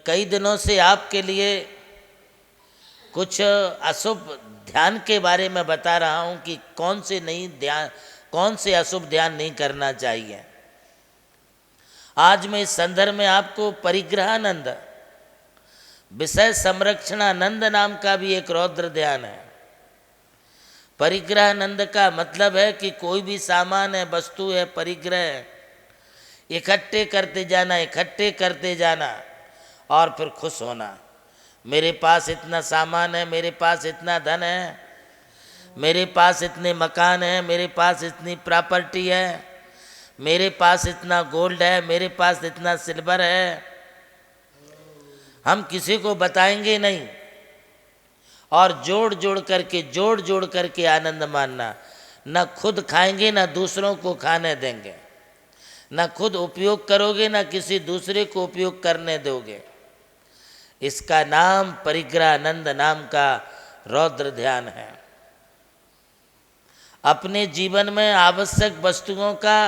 कई दिनों से आपके लिए कुछ अशुभ ध्यान के बारे में बता रहा हूं कि कौन से अशुभ ध्यान नहीं करना चाहिए। आज मैं इस संदर्भ में आपको परिग्रहानंद, विषय संरक्षणानंद नाम का भी एक रौद्र ध्यान है। परिग्रहानंद का मतलब है कि कोई भी सामान है, वस्तु है, परिग्रह है, इकट्ठे करते जाना और फिर खुश होना। मेरे पास इतना सामान है, मेरे पास इतना धन है, मेरे पास इतने मकान हैं, मेरे पास इतनी प्रॉपर्टी है, मेरे पास इतना गोल्ड है, मेरे पास इतना सिल्वर है। हम किसी को बताएंगे नहीं और जोड़ जोड़ करके आनंद मानना। न खुद खाएंगे न दूसरों को खाने देंगे, न खुद उपयोग करोगे न किसी दूसरे को उपयोग करने दोगे। इसका नाम परिग्रहानंद नाम का रौद्र ध्यान है। अपने जीवन में आवश्यक वस्तुओं का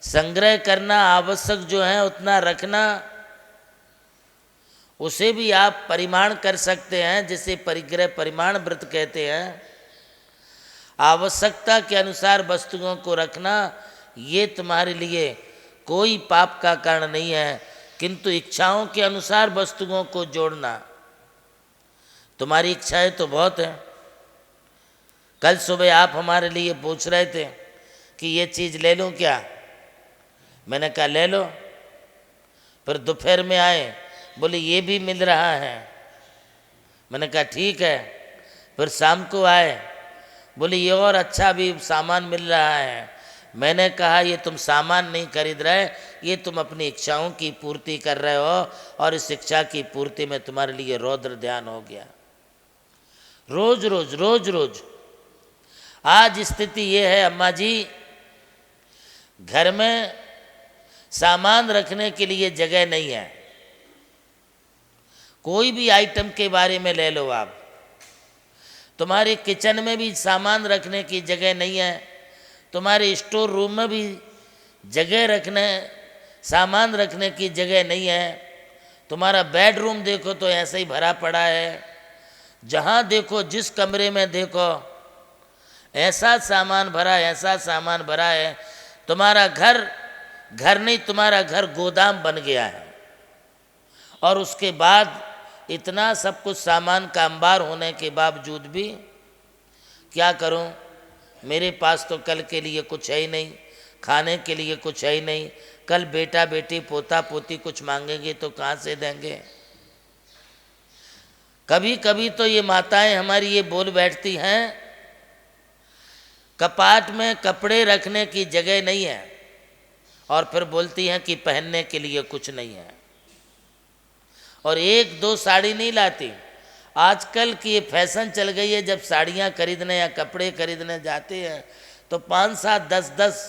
संग्रह करना, आवश्यक जो है उतना रखना, उसे भी आप परिमाण कर सकते हैं, जिसे परिग्रह परिमाण व्रत कहते हैं। आवश्यकता के अनुसार वस्तुओं को रखना ये तुम्हारे लिए कोई पाप का कारण नहीं है, किंतु इच्छाओं के अनुसार वस्तुओं को जोड़ना। तुम्हारी इच्छाएं तो बहुत हैं। कल सुबह आप हमारे लिए पूछ रहे थे कि ये चीज़ ले लूं क्या, मैंने कहा ले लो। फिर दोपहर में आए, बोले ये भी मिल रहा है, मैंने कहा ठीक है। फिर शाम को आए, बोले ये और अच्छा भी सामान मिल रहा है। मैंने कहा ये तुम सामान नहीं खरीद रहे, ये तुम अपनी इच्छाओं की पूर्ति कर रहे हो, और इस इच्छा की पूर्ति में तुम्हारे लिए रौद्र ध्यान हो गया। रोज रोज आज स्थिति ये है अम्मा जी, घर में सामान रखने के लिए जगह नहीं है। कोई भी आइटम के बारे में ले लो आप, तुम्हारे किचन में भी सामान रखने की जगह नहीं है, तुम्हारे स्टोर रूम में भी सामान रखने की जगह नहीं है, तुम्हारा बेडरूम देखो तो ऐसे ही भरा पड़ा है, जहाँ देखो जिस कमरे में देखो ऐसा सामान भरा है। तुम्हारा घर नहीं, तुम्हारा घर गोदाम बन गया है। और उसके बाद इतना सब कुछ सामान का अंबार होने के बावजूद भी क्या करूं, मेरे पास तो कल के लिए कुछ है ही नहीं, खाने के लिए कुछ है ही नहीं। कल बेटा बेटी पोता पोती कुछ मांगेंगे तो कहाँ से देंगे। कभी कभी तो ये माताएं हमारी ये बोल बैठती हैं, कपाट में कपड़े रखने की जगह नहीं है, और फिर बोलती हैं कि पहनने के लिए कुछ नहीं है, और एक दो साड़ी नहीं लाती। आजकल की ये फैशन चल गई है, जब साड़ियाँ खरीदने या कपड़े खरीदने जाते हैं तो 5 7 10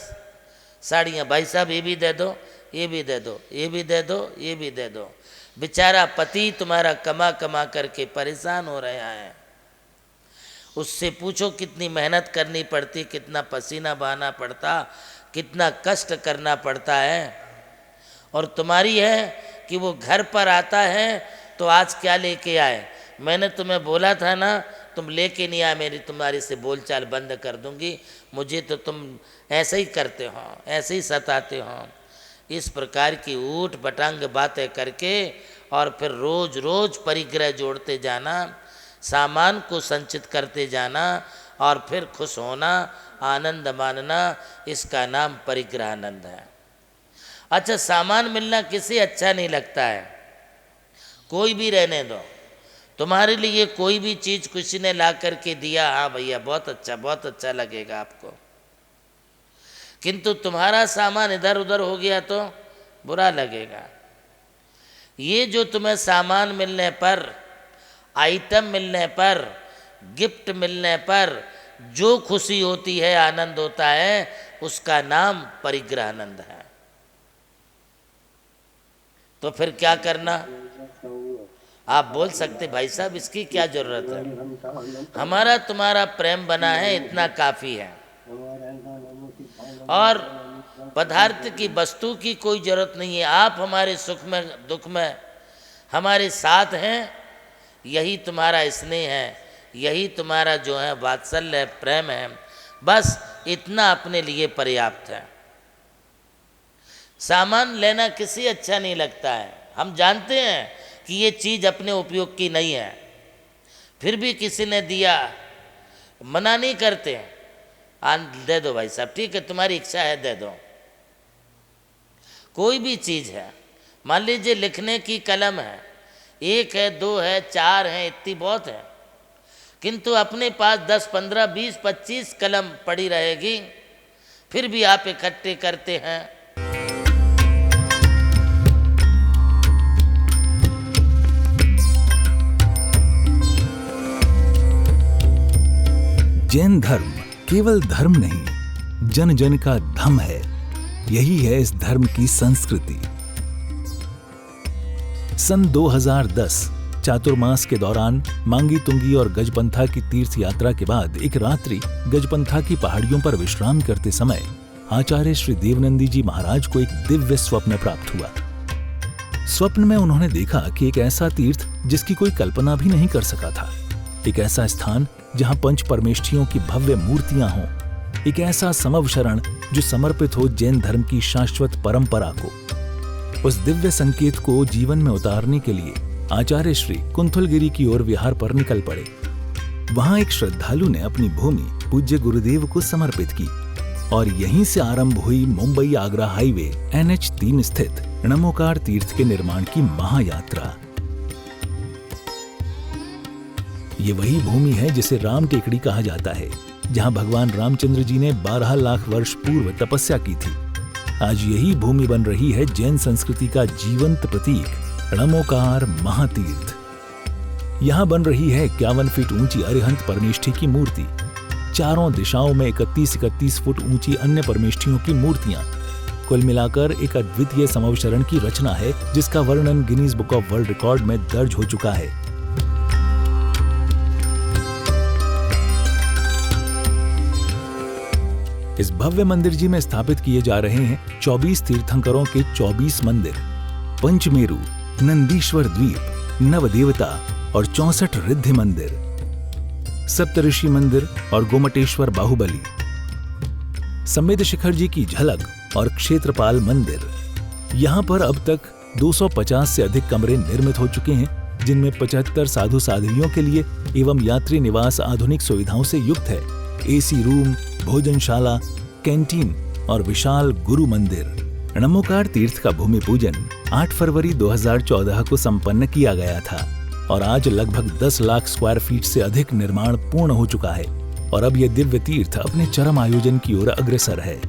साड़ियाँ, भाई साहब ये भी दे दो, ये भी दे दो, ये भी दे दो, ये भी दे दो। बेचारा पति तुम्हारा कमा करके परेशान हो रहा है, उससे पूछो कितनी मेहनत करनी पड़ती, कितना पसीना बहाना पड़ता, कितना कष्ट करना पड़ता है। और तुम्हारी है कि वो घर पर आता है तो आज क्या लेके आए, मैंने तुम्हें बोला था ना, तुम लेके नहीं आए, मेरी तुम्हारी से बोलचाल बंद कर दूंगी, मुझे तो तुम ऐसे ही करते हो, ऐसे ही सताते हो। इस प्रकार की ऊट पटांग बातें करके और फिर रोज रोज परिग्रह जोड़ते जाना, सामान को संचित करते जाना और फिर खुश होना, आनंद मानना, इसका नाम परिग्रहानंद है। अच्छा, सामान मिलना किसे अच्छा नहीं लगता है, कोई भी रहने दो। तुम्हारे लिए कोई भी चीज़ किसी ने ला करके दिया, हाँ भैया बहुत अच्छा लगेगा आपको, किंतु तुम्हारा सामान इधर उधर हो गया तो बुरा लगेगा। ये जो तुम्हें सामान मिलने पर, आइटम मिलने पर, गिफ्ट मिलने पर जो खुशी होती है, आनंद होता है, उसका नाम परिग्रहानंद है। तो फिर क्या करना, आप बोल सकते भाई साहब इसकी क्या जरूरत है, हमारा तुम्हारा प्रेम बना है, इतना काफ़ी है। और पदार्थ की, वस्तु की कोई जरूरत नहीं है। आप हमारे सुख में दुख में हमारे साथ हैं, यही तुम्हारा स्नेह है, यही तुम्हारा जो है वात्सल्य है, प्रेम है, बस इतना अपने लिए पर्याप्त है। सामान लेना किसी अच्छा नहीं लगता है। हम जानते हैं कि ये चीज़ अपने उपयोग की नहीं है, फिर भी किसी ने दिया, मना नहीं करते, दे दो भाई साहब, ठीक है तुम्हारी इच्छा है दे दो। कोई भी चीज़ है, मान लीजिए लिखने की कलम है, 1 है 2 है 4 है, इतनी बहुत है, किंतु अपने पास 10 15 20 25 कलम पड़ी रहेगी, फिर भी आप इकट्ठे करते हैं। जैन धर्म केवल धर्म नहीं, जन जन का धम है। यही है इस धर्म की संस्कृति। सन 2010 चातुर्मास के दौरान मांगी तुंगी और गजपंथा की तीर्थ यात्रा के बाद एक रात्रि गजपंथा की पहाड़ियों पर विश्राम करते समय आचार्य श्री देवनंदी जी महाराज को एक दिव्य स्वप्न प्राप्त हुआ। स्वप्न में उन्होंने देखा कि एक ऐसा तीर्थ जिसकी कोई कल्पना भी नहीं कर सका था, एक ऐसा स्थान जहां पंच परमेष्ठियों की भव्य मूर्तियां हों, एक ऐसा समव शरण जो समर्पित हो जैन धर्म की शाश्वत परंपरा को। उस दिव्य संकेत को जीवन में उतारने के लिए आचार्य श्री कुंथलगिरी की ओर विहार पर निकल पड़े। वहां एक श्रद्धालु ने अपनी भूमि पूज्य गुरुदेव को समर्पित की और यहीं से आरंभ हुई मुंबई आगरा हाईवे NH3 स्थित णमोकार तीर्थ के निर्माण की महायात्रा। ये वही भूमि है जिसे राम टेकड़ी कहा जाता है, जहां भगवान रामचंद्र जी ने 12 लाख वर्ष पूर्व तपस्या की थी। आज यही भूमि बन रही है जैन संस्कृति का जीवंत प्रतीक णमोकार महातीर्थ। यहां बन रही है 51 फीट ऊंची अरिहंत परमेष्ठी की मूर्ति, चारों दिशाओं में 31 फुट ऊंची अन्य परमेष्ठियों की मूर्तियां। कुल मिलाकर एक अद्वितीय समवशरण की रचना है जिसका वर्णन Guinness book of world record में दर्ज हो चुका है। इस भव्य मंदिर जी में स्थापित किए जा रहे हैं 24 तीर्थंकरों के 24 मंदिर, पंचमेरु, नंदीश्वर द्वीप, नवदेवता और 64 रिद्धि मंदिर, सप्तऋषि मंदिर और गोमटेश्वर बाहुबली, संमेद शिखर जी की झलक और क्षेत्रपाल मंदिर। यहाँ पर अब तक 250 से अधिक कमरे निर्मित हो चुके हैं, जिनमें 75 साधु साध्वियों के लिए एवं यात्री निवास आधुनिक सुविधाओं से युक्त है। AC रूम, भोजनशाला, कैंटीन और विशाल गुरु मंदिर। णमोकार तीर्थ का भूमि पूजन 8 फरवरी 2014 को संपन्न किया गया था और आज लगभग 10 लाख स्क्वायर फीट से अधिक निर्माण पूर्ण हो चुका है और अब यह दिव्य तीर्थ अपने चरम आयोजन की ओर अग्रसर है।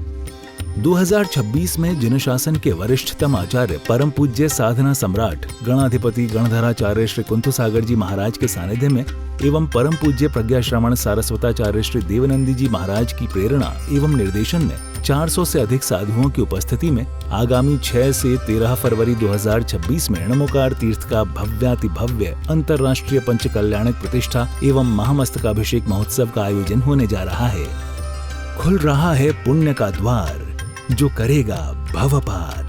2026 में जिन शासन के वरिष्ठतम आचार्य परम पूज्य साधना सम्राट गणाधिपति गणधराचार्य श्री कुंथु सागर जी महाराज के सानिध्य में एवं परम पूज्य प्रज्ञा श्रवण सारस्वताचार्य श्री देवनंदी जी महाराज की प्रेरणा एवं निर्देशन में 400 से अधिक साधुओं की उपस्थिति में आगामी 6 से 13 फरवरी 2026 में णमोकार तीर्थ का भव्याति भव्य अंतर्राष्ट्रीय पंचकल्याणक प्रतिष्ठा एवं महामस्तकाभिषेक महोत्सव का आयोजन होने जा रहा है। खुल रहा है पुण्य का द्वार, जो करेगा भव पार।